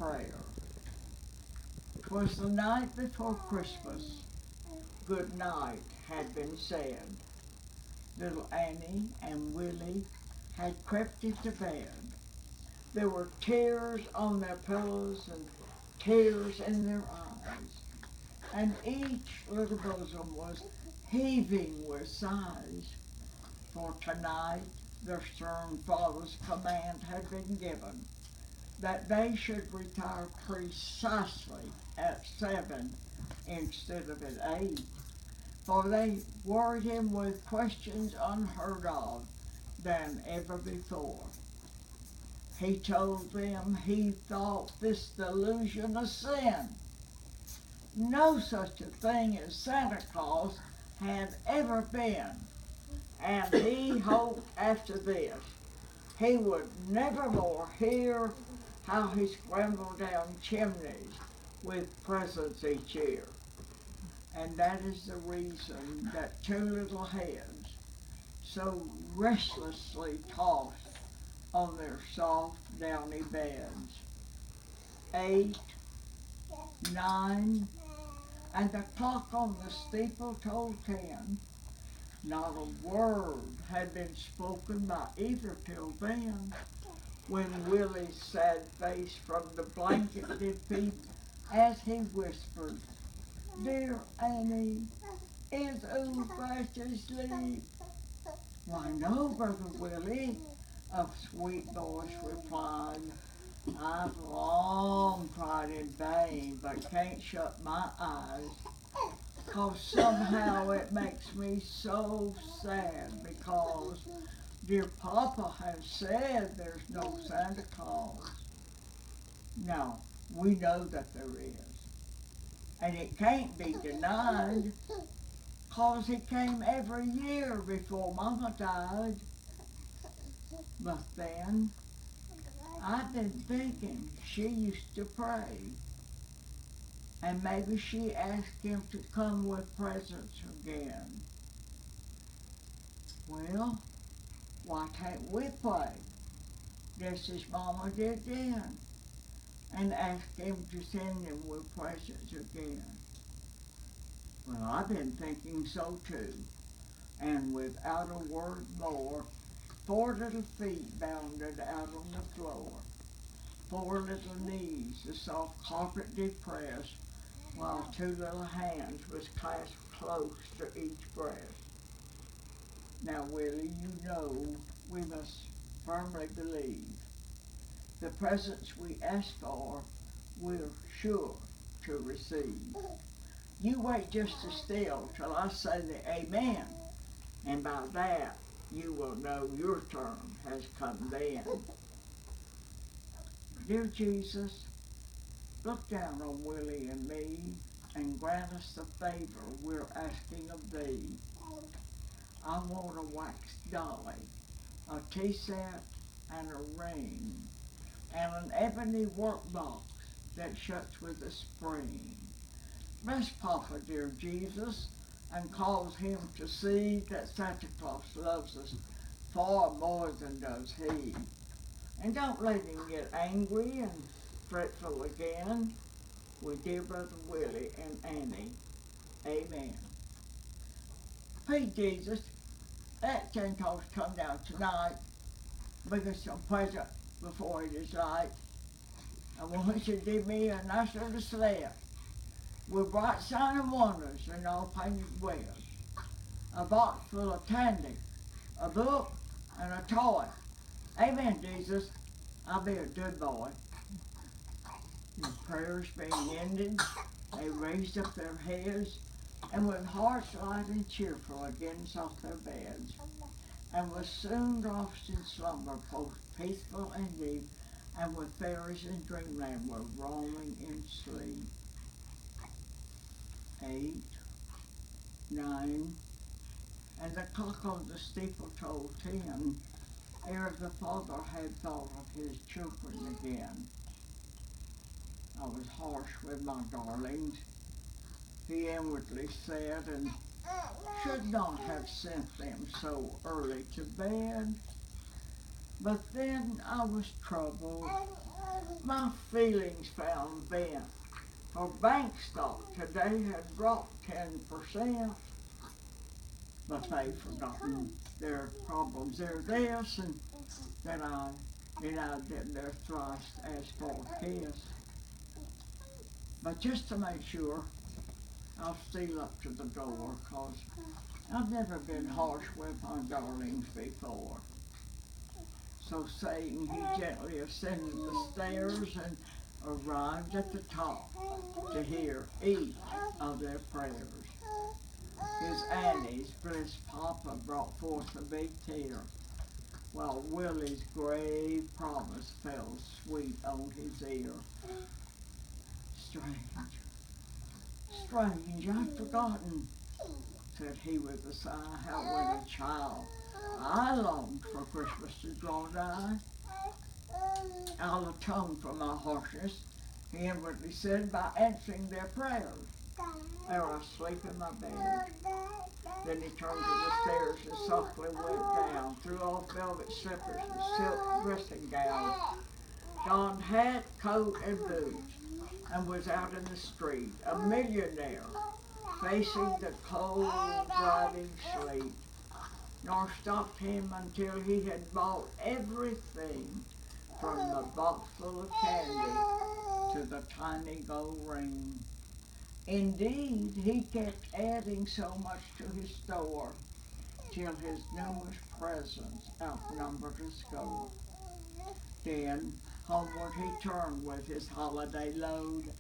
prayer. 'Twas the night before Christmas. Good night had been said. Little Annie and Willie had crept into bed. There were tears on their pillows and tears in their eyes, and each little bosom was heaving with sighs. For tonight their stern father's command had been given that they should retire precisely at 7 instead of at 8, for they worried him with questions unheard of than ever before. He told them he thought this delusion a sin. No such a thing as Santa Claus had ever been, and he hoped after this he would never more hear how he scrambled down chimneys with presents each year. And that is the reason that two little heads so restlessly tossed on their soft, downy beds. 8, 9, and the clock on the steeple told 10. Not a word had been spoken by either till then, when Willie's sad face from the blanket did peep as he whispered, "Dear Annie, is oo fast asleep?" "Why, no, Brother Willie," a sweet voice replied. "I've long tried in vain, but can't shut my eyes, 'cause somehow it makes me so sad, because dear Papa has said there's no Santa Claus." Now, we know that there is, and it can't be denied, 'cause he came every year before Mama died. But then, I've been thinking she used to pray, and maybe she asked him to come with presents again. Well, why can't we pray, just as Mama did then, and ask him to send them with presents again? Well, I've been thinking so too, and without a word more, 4 little feet bounded out on the floor. 4 little knees the soft carpet did press, while 2 little hands was clasped close to each breast. Now, Willie, you know we must firmly believe the presents we ask for we're sure to receive. You wait just as still till I say the amen, and by that you will know your turn has come then. Dear Jesus, look down on Willie and me and grant us the favor we're asking of thee. I want a wax dolly, a tea set, and a ring, and an ebony workbox that shuts with a spring. Bless Papa, dear Jesus, and cause him to see that Santa Claus loves us far more than does he. And don't let him get angry and fretful again. With dear Brother Willie and Annie. Amen. Please, Jesus, let Santa Claus come down tonight, bring us some present before it is light. I want you to give me a nice little sled with bright shining wonders and all painted webs, a box full of candy, a book, and a toy. Amen, Jesus. I'll be a good boy. The prayers being ended, they raised up their heads, and with hearts light and cheerful again sought their beds, and was soon lost in slumber, both peaceful and deep, and with fairies in dreamland were roaming in sleep. 8, 9, and the clock on the steeple told 10, ere the father had thought of his children again. I was harsh with my darlings, he inwardly said, and should not have sent them so early to bed. But then I was troubled, My feelings found vent. Her bank stock today had dropped 10%, but they've forgotten their problems. They're this, and then I did their thrust as for a kiss. But just to make sure, I'll steal up to the door, 'cause I've never been harsh with my darlings before. So saying, he gently ascended the stairs and arrived at the top to hear each of their prayers. His Annie's blessed papa brought forth a big tear, while Willie's grave promise fell sweet on his ear. Strange, strange, I'd forgotten, said he with a sigh, how when a child I longed for Christmas to draw nigh. I'll atone for my harshness, he inwardly said, by answering their prayers ere I sleep in my bed. Then he turned to the stairs and softly went down, threw off velvet slippers and silk dressing gown, donned hat, coat, and boots, and was out in the street, a millionaire, facing the cold, driving sleet. Nor stopped him until he had bought everything, from the box full of candy to the tiny gold ring. Indeed, he kept adding so much to his store, till his numerous presents outnumbered his score. Then homeward he turned with his holiday load,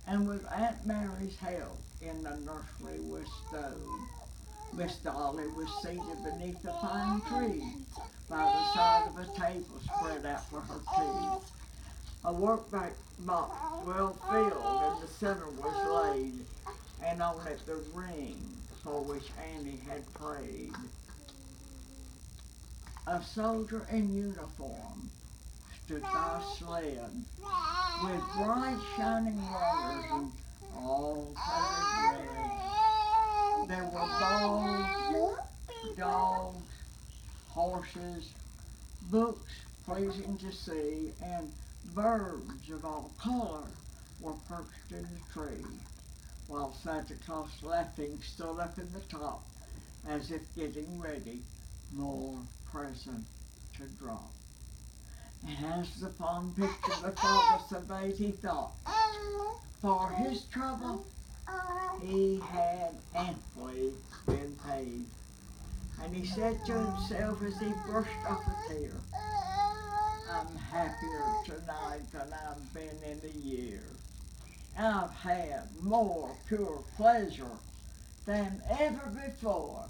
and with Aunt Mary's help in the nursery was stowed. Miss Dolly was seated beneath a pine tree, by the side of a table spread out for her tea. A workbox well filled in the center was laid, and on it the ring for which Annie had prayed. A soldier in uniform stood by a sled, with bright shining wires and all colored red. There were balls, dogs, horses, books pleasing to see, and birds of all color were perched in the tree, while Santa Claus laughing stood up in the top, as if getting ready more present to drop. And as the fond picture the father surveyed, he thought, for his trouble he had amply been paid. And he said to himself as he brushed off a tear, I'm happier tonight than I've been in a year. I've had more pure pleasure than ever before.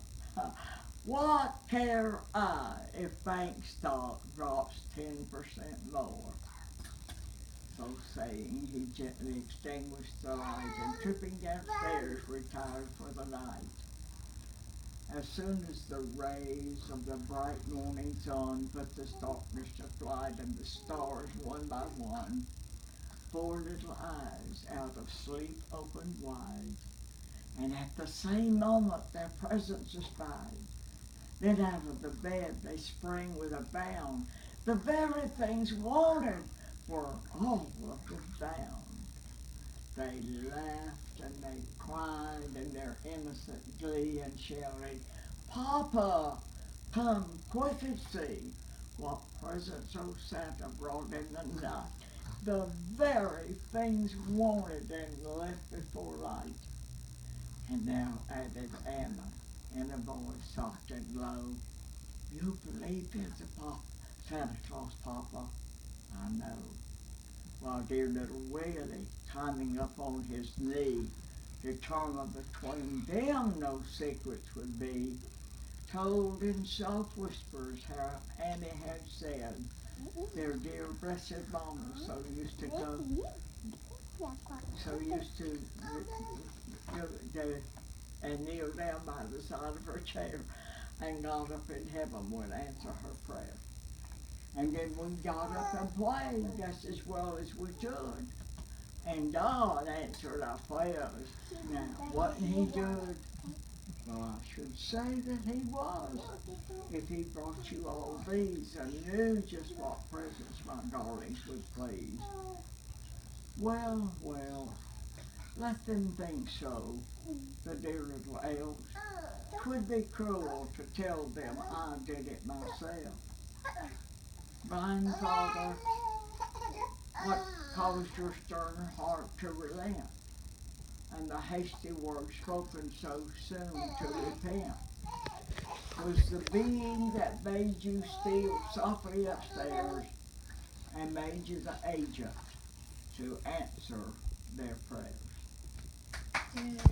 What care I if bank stock drops 10% more? So saying, he gently extinguished the light and tripping downstairs retired for the night. As soon as the rays of the bright morning sun put this darkness to flight and the stars one by one, 4 little eyes out of sleep opened wide, and at the same moment their presence espied. Then out of the bed they sprang with a bound. The very things wanted were all of them found. They laughed and they cried in their innocent glee and shouted, Papa, come quick and see what presents old Santa brought in the night. The very things wanted and left before light. And now added Anna in a voice soft and low, you believe there's a Santa Claus, Papa? I know. While dear little Willie, climbing up on his knee, determined between them no secrets would be, told in soft whispers how Annie had said, their dear blessed mama so used to go, so used to and kneel down by the side of her chair, and God up in heaven would answer her prayer. And then we got up and played just as well as we could, and God answered our prayers. Now, wasn't he good? Well, I should say that he was, if he brought you all these and knew just what presents my darlings would please. Well, well, let them think so, the dear little elves. 'Twould be cruel to tell them I did it myself. Blind Father, what caused your stern heart to relent, and the hasty words spoken so soon to repent? Was the being that bade you steal softly upstairs and made you the agent to answer their prayers?